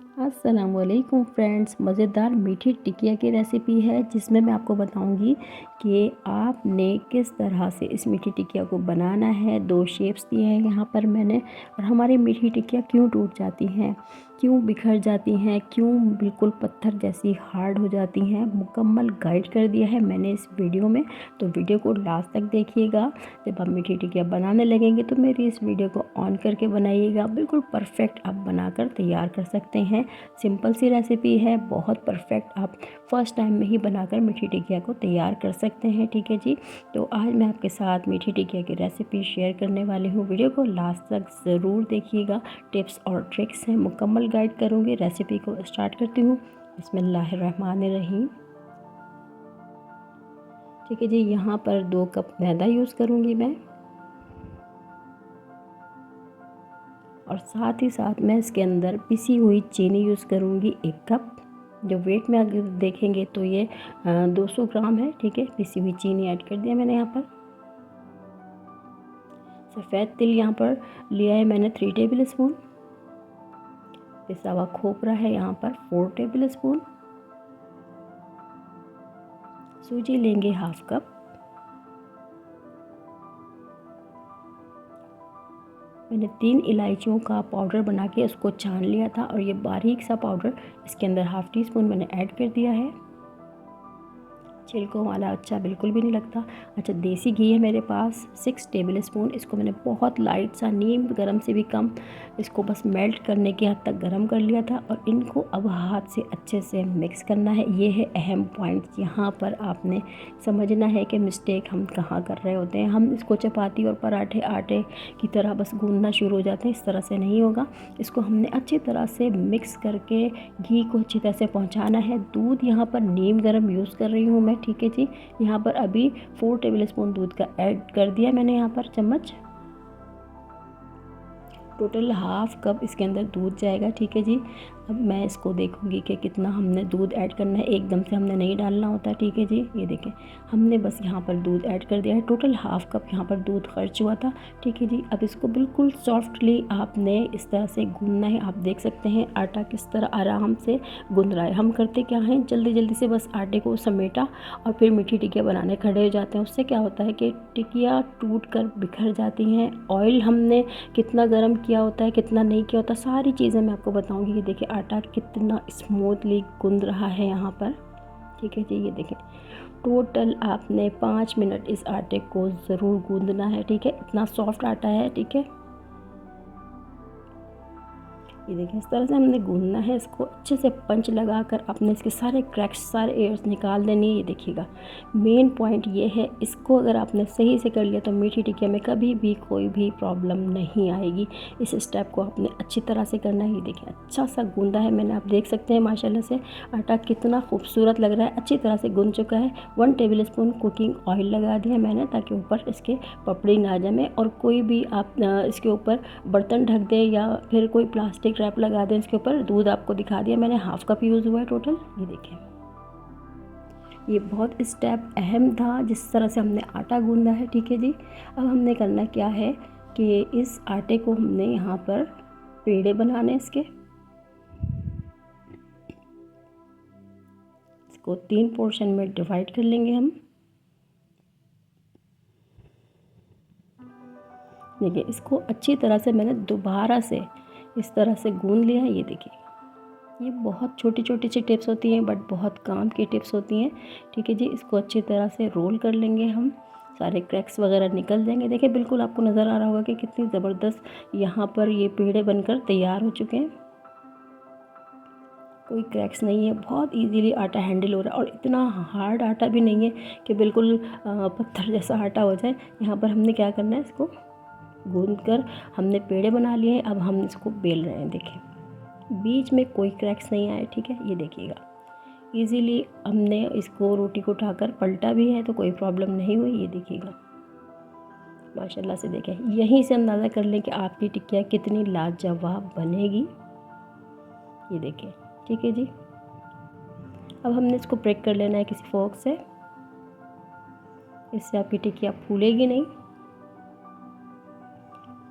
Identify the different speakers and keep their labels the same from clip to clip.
Speaker 1: अस्सलामुअलैकुम फ्रेंड्स, मज़ेदार मीठी टिकिया की रेसिपी है जिसमें मैं आपको बताऊंगी कि आपने किस तरह से इस मीठी टिकिया को बनाना है। 2 शेप्स दिए हैं यहाँ पर मैंने। और हमारी मीठी टिकिया क्यों टूट जाती हैं, क्यों बिखर जाती हैं, क्यों बिल्कुल पत्थर जैसी हार्ड हो जाती हैं, मुकम्मल गाइड कर दिया है मैंने इस वीडियो में। तो वीडियो को लास्ट तक देखिएगा। जब आप मीठी टिकिया बनाने लगेंगे तो मेरी इस वीडियो को ऑन करके बनाइएगा, बिल्कुल परफेक्ट आप बनाकर तैयार कर सकते हैं। सिंपल सी रेसिपी है, बहुत परफेक्ट, आप फर्स्ट टाइम में ही बनाकर मीठी टिकिया को तैयार कर सकते हैं। ठीक है जी। तो आज मैं आपके साथ मीठी टिकिया की रेसिपी शेयर करने वाली हूँ। वीडियो को लास्ट तक ज़रूर देखिएगा, टिप्स और ट्रिक्स हैं, मुकम्मल गाइड करूँगी। रेसिपी को स्टार्ट करती हूँ। बिस्मिल्लाहिर्रहमानिर्रहीम। ठीक है जी। यहाँ पर 2 कप मैदा यूज़ करूँगी मैं, और साथ ही साथ मैं इसके अंदर पिसी हुई चीनी यूज़ करूँगी 1 कप। जो वेट में अगर देखेंगे तो ये 200 ग्राम है। ठीक है, पिसी हुई चीनी ऐड कर दिया मैंने यहाँ पर। सफ़ेद तिल यहाँ पर लिया है मैंने 3 टेबल स्पून। पिसा हुआ खोपरा है यहाँ पर 4 टेबल स्पून। सूजी लेंगे 1/2 कप। मैंने 3 इलायचियों का पाउडर बना के उसको छान लिया था, और ये बारीक सा पाउडर इसके अंदर 1/2 टी स्पून मैंने ऐड कर दिया है। छिलकों वाला अच्छा बिल्कुल भी नहीं लगता। अच्छा, देसी घी है मेरे पास 6 टेबल स्पून। इसको मैंने बहुत लाइट सा, नीम गरम से भी कम, इसको बस मेल्ट करने की हद तक गरम कर लिया था। और इनको अब हाथ से अच्छे से मिक्स करना है। ये है अहम पॉइंट। यहाँ पर आपने समझना है कि मिस्टेक हम कहाँ कर रहे होते हैं। हम इसको चपाती और पराठे आटे की तरह बस गूंदना शुरू हो जाते हैं। इस तरह से नहीं होगा। इसको हमने अच्छी तरह से मिक्स करके घी को अच्छी तरह से पहुँचाना है। दूध यहाँ पर नीम गरम यूज़ कर रही हूँ मैं। ठीक है जी। यहाँ पर अभी 4 टेबल स्पून दूध का ऐड कर दिया मैंने यहाँ पर चम्मच। टोटल 1/2 कप इसके अंदर दूध जाएगा। ठीक है जी। अब मैं इसको देखूंगी कि कितना हमने दूध ऐड करना है, एकदम से हमने नहीं डालना होता। ठीक है जी। ये देखें, हमने बस यहाँ पर दूध ऐड कर दिया है। टोटल 1/2 कप यहाँ पर दूध खर्च हुआ था। ठीक है जी। अब इसको बिल्कुल सॉफ्टली आपने इस तरह से गूंदना है। आप देख सकते हैं आटा किस तरह आराम से गूंद रहा है। हम करते क्या हैं, जल्दी जल्दी से बस आटे को समेटा और फिर मीठी टिकिया बनाने खड़े हो जाते हैं। उससे क्या होता है कि टिकिया टूट कर बिखर जाती हैं। ऑयल हमने कितना गर्म किया होता है, कितना नहीं किया होता, सारी चीज़ें मैं आपको बताऊंगी। ये देखिए आटा कितना स्मूथली गूंद रहा है यहाँ पर। ठीक है जी। ये देखें, टोटल आपने 5 मिनट इस आटे को ज़रूर गूंदना है। ठीक है, इतना सॉफ्ट आटा है। ठीक है, ये देखिए इस तरह से हमने गूंदना है। इसको अच्छे से पंच लगाकर आपने इसके सारे क्रैक्स, सारे एयर्स निकाल देनी है। ये देखिएगा, मेन पॉइंट ये है, इसको अगर आपने सही से कर लिया तो मीठी टिकिया में कभी भी कोई भी प्रॉब्लम नहीं आएगी। इस स्टेप को आपने अच्छी तरह से करना है। ये देखिए अच्छा सा गूंदा है मैंने, आप देख सकते हैं माशाल्लाह से आटा कितना खूबसूरत लग रहा है, अच्छी तरह से गूंद चुका है। 1 टेबल स्पून कुकिंग ऑयल लगा दिया मैंने, ताकि ऊपर इसके पपड़ी ना जमे। और कोई भी आप इसके ऊपर बर्तन ढक दें या फिर कोई प्लास्टिक रैप लगा दें इसके ऊपर। दूध आपको दिखा दिया मैंने, 1/2 कप यूज़ हुआ है टोटल। ये देखें, ये बहुत स्टेप अहम था जिस तरह से हमने आटा गूंदा है। ठीक है जी। अब हमने करना क्या है कि इस आटे को हमने यहाँ पर पेड़े बनाने इसके। इसको 3 पोर्शन में डिवाइड कर लेंगे हम। देखिए इसको अच्छी तरह से मैंने दोबारा से इस तरह से गूंद लिया है। ये देखिए, ये बहुत छोटी छोटी सी टिप्स होती हैं बट बहुत काम की टिप्स होती हैं। ठीक है जी। इसको अच्छी तरह से रोल कर लेंगे हम, सारे क्रैक्स वगैरह निकल जाएंगे। देखिए बिल्कुल आपको नज़र आ रहा होगा कि कितनी ज़बरदस्त यहाँ पर ये पेड़े बनकर तैयार हो चुके हैं। कोई क्रैक्स नहीं है, बहुत इजीली आटा हैंडल हो रहा है, और इतना हार्ड आटा भी नहीं है कि बिल्कुल पत्थर जैसा आटा हो जाए। यहाँ पर हमने क्या करना है, इसको गूंद कर हमने पेड़े बना लिए हैं। अब हम इसको बेल रहे हैं। देखें बीच में कोई क्रैक्स नहीं आए। ठीक है, ये देखिएगा इजीली हमने इसको रोटी को उठाकर पलटा भी है तो कोई प्रॉब्लम नहीं हुई। ये देखिएगा माशाल्लाह से। देखें, यहीं से अंदाज़ा कर लें कि आपकी टिक्किया कितनी लाजवाब बनेगी। ये देखें। ठीक है जी। अब हमने इसको ब्रेक कर लेना है किसी फोर्क से, इससे आपकी टिक्किया फूलेगी नहीं।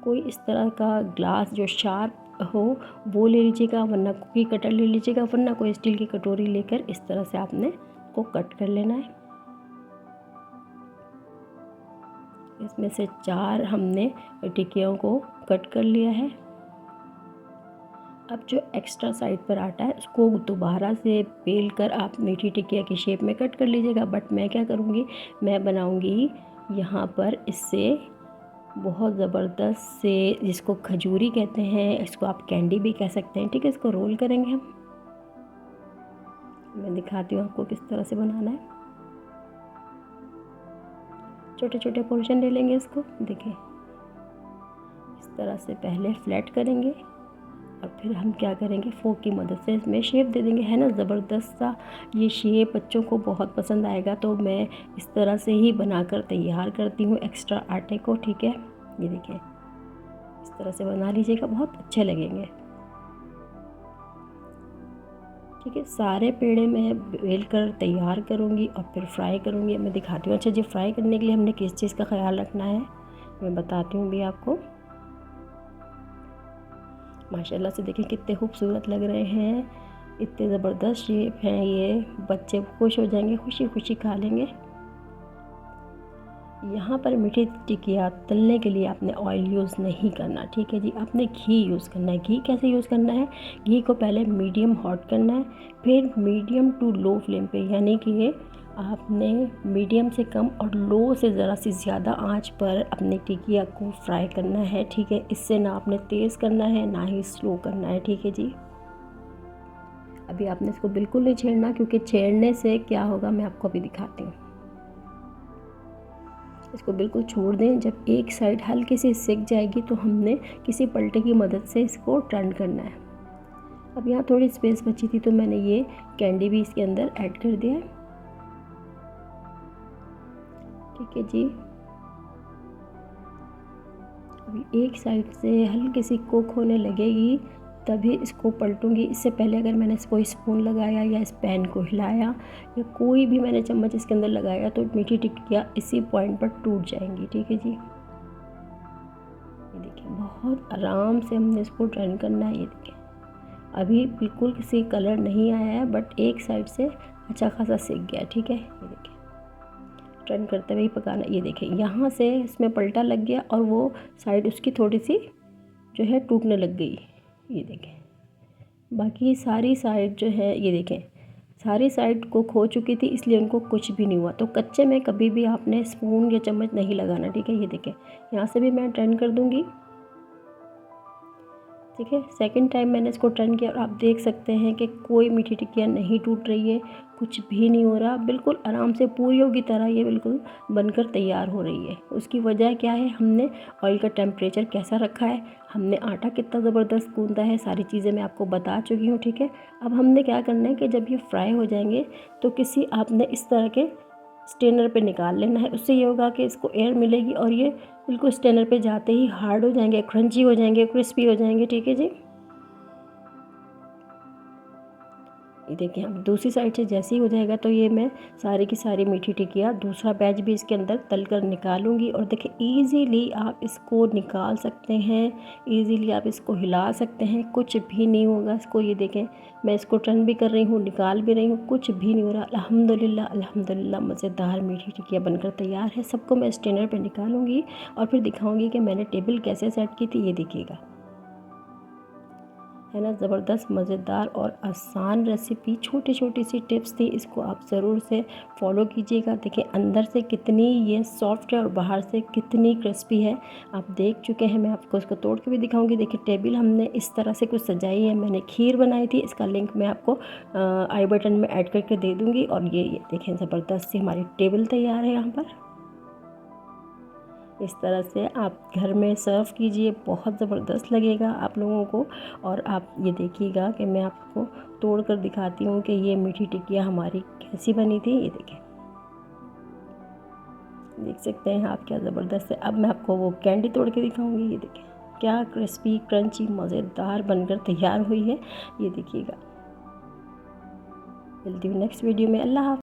Speaker 1: कोई इस तरह का ग्लास जो शार्प हो वो ले लीजिएगा, वरना कुकी कटर ले लीजिएगा, वरना कोई स्टील की कटोरी लेकर इस तरह से आपने को कट कर लेना है। इसमें से 4 हमने टिक्कियों को कट कर लिया है। अब जो एक्स्ट्रा साइड पर आटा है उसको दोबारा से बेल कर आप मीठी टिक्किया की शेप में कट कर लीजिएगा। बट मैं क्या करूँगी, मैं बनाऊँगी यहाँ पर इससे बहुत ज़बरदस्त से, जिसको खजूरी कहते हैं, इसको आप कैंडी भी कह सकते हैं, ठीक है। इसको रोल करेंगे हम। मैं दिखाती हूँ आपको किस तरह से बनाना है। छोटे छोटे पोर्शन ले लेंगे इसको, देखिए इस तरह से पहले फ्लैट करेंगे और फिर हम क्या करेंगे, फोक की मदद से इसमें शेप दे देंगे। है ना ज़बरदस्त सा ये शेप, बच्चों को बहुत पसंद आएगा। तो मैं इस तरह से ही बनाकर तैयार करती हूँ एक्स्ट्रा आटे को, ठीक है। ये देखिए इस तरह से बना लीजिएगा, बहुत अच्छे लगेंगे, ठीक है। सारे पेड़े मैं बेल कर तैयार करूँगी और फिर फ्राई करूँगी। मैं दिखाती हूँ। अच्छा जी, फ्राई करने के लिए हमने किस चीज़ का ख्याल रखना है मैं बताती हूँ भी आपको। माशाल्लाह से देखें कितने खूबसूरत लग रहे हैं, इतने ज़बरदस्त शेप हैं ये, बच्चे खुश हो जाएंगे, खुशी खुशी खा लेंगे। यहाँ पर मीठी टिकिया तलने के लिए आपने ऑयल यूज़ नहीं करना, ठीक है जी। आपने घी यूज़ करना है। घी कैसे यूज़ करना है, घी को पहले मीडियम हॉट करना है, फिर मीडियम टू लो फ्लेम पे, यानी कि आपने मीडियम से कम और लो से ज़रा सी ज़्यादा आंच पर अपने टिकिया को फ्राई करना है, ठीक है। इससे ना आपने तेज़ करना है ना ही स्लो करना है, ठीक है जी। अभी आपने इसको बिल्कुल नहीं छेड़ना, क्योंकि छेड़ने से क्या होगा मैं आपको अभी दिखाती हूँ। इसको बिल्कुल छोड़ दें। जब एक साइड हल्की सी सिक जाएगी तो हमने किसी पलटे की मदद से इसको टर्न करना है। अब यहाँ थोड़ी स्पेस बची थी तो मैंने ये कैंडी भी इसके अंदर ऐड कर दिया है, ठीक है जी। अभी एक साइड से हल्की सी कुक होने लगेगी तभी इसको पलटूंगी। इससे पहले अगर मैंने कोई स्पून लगाया या इस पैन को हिलाया या कोई भी मैंने चम्मच इसके अंदर लगाया तो मीठी टिक्कियाँ इसी पॉइंट पर टूट जाएंगी, ठीक है जी। ये देखिए बहुत आराम से हमने इसको टर्न करना है। ये देखिए अभी बिल्कुल किसी कलर नहीं आया है, बट एक साइड से अच्छा खासा सिक गया, ठीक है। ये देखिए टर्न करते हुए ही पकाना। ये देखिए यहाँ से इसमें पलटा लग गया और वो साइड उसकी थोड़ी सी जो है टूटने लग गई। ये देखें बाकी सारी साइड जो है, ये देखें सारी साइड कुक हो चुकी थी, इसलिए उनको कुछ भी नहीं हुआ। तो कच्चे में कभी भी आपने स्पून या चम्मच नहीं लगाना, ठीक है। ये देखें यहाँ से भी मैं टर्न कर दूँगी, ठीक है। सेकंड टाइम मैंने इसको टर्न किया और आप देख सकते हैं कि कोई मीठी टिक्कियाँ नहीं टूट रही है, कुछ भी नहीं हो रहा, बिल्कुल आराम से पूरियों की तरह ये बिल्कुल बनकर तैयार हो रही है। उसकी वजह क्या है, हमने ऑयल का टेम्परेचर कैसा रखा है, हमने आटा कितना ज़बरदस्त गूंदा है, सारी चीज़ें मैं आपको बता चुकी हूँ, ठीक है। अब हमने क्या करना है कि जब ये फ्राई हो जाएंगे तो किसी आपने इस तरह के स्ट्रेनर पे निकाल लेना है। उससे ये होगा कि इसको एयर मिलेगी और ये बिल्कुल स्ट्रेनर पे जाते ही हार्ड हो जाएंगे, क्रंची हो जाएंगे, क्रिस्पी हो जाएंगे, ठीक है जी। ये देखिए अब दूसरी साइड से जैसे ही हो जाएगा तो ये मैं सारी की सारी मीठी टिक्कियाँ दूसरा बैच भी इसके अंदर तल कर निकालूंगी। और देखिए ईज़िली आप इसको निकाल सकते हैं, ईज़िली आप इसको हिला सकते हैं, कुछ भी नहीं होगा इसको। ये देखें मैं इसको टर्न भी कर रही हूँ, निकाल भी रही हूँ, कुछ भी नहीं हो रहा। अल्हम्दुलिल्लाह अल्हम्दुलिल्लाह मज़ेदार मीठी टिक्कियाँ बनकर तैयार है। सबको मैं स्ट्रेनर पर निकालूंगी और फिर दिखाऊँगी कि मैंने टेबल कैसे सेट की थी। ये देखिएगा है ना ज़बरदस्त मज़ेदार और आसान रेसिपी, छोटी छोटी सी टिप्स थी, इसको आप ज़रूर से फॉलो कीजिएगा। देखिए अंदर से कितनी ये सॉफ्ट है और बाहर से कितनी क्रिस्पी है, आप देख चुके हैं। मैं आपको इसको तोड़ के भी दिखाऊंगी। देखिए टेबल हमने इस तरह से कुछ सजाई है, मैंने खीर बनाई थी, इसका लिंक मैं आपको आई बटन में ऐड करके दे दूँगी। और ये देखें ज़बरदस्त सी हमारी टेबल तैयार है यहाँ पर। इस तरह से आप घर में सर्व कीजिए, बहुत ज़बरदस्त लगेगा आप लोगों को। और आप ये देखिएगा कि मैं आपको तोड़ कर दिखाती हूँ कि ये मीठी टिक्कियाँ हमारी कैसी बनी थी। ये देखें देख सकते हैं आप क्या ज़बरदस्त है। अब मैं आपको वो कैंडी तोड़ के दिखाऊँगी। ये देखें क्या क्रिस्पी क्रंची मज़ेदार बनकर तैयार हुई है। ये देखिएगा। मिलती हूँ नेक्स्ट वीडियो में। अल्लाह हाफ़िज़।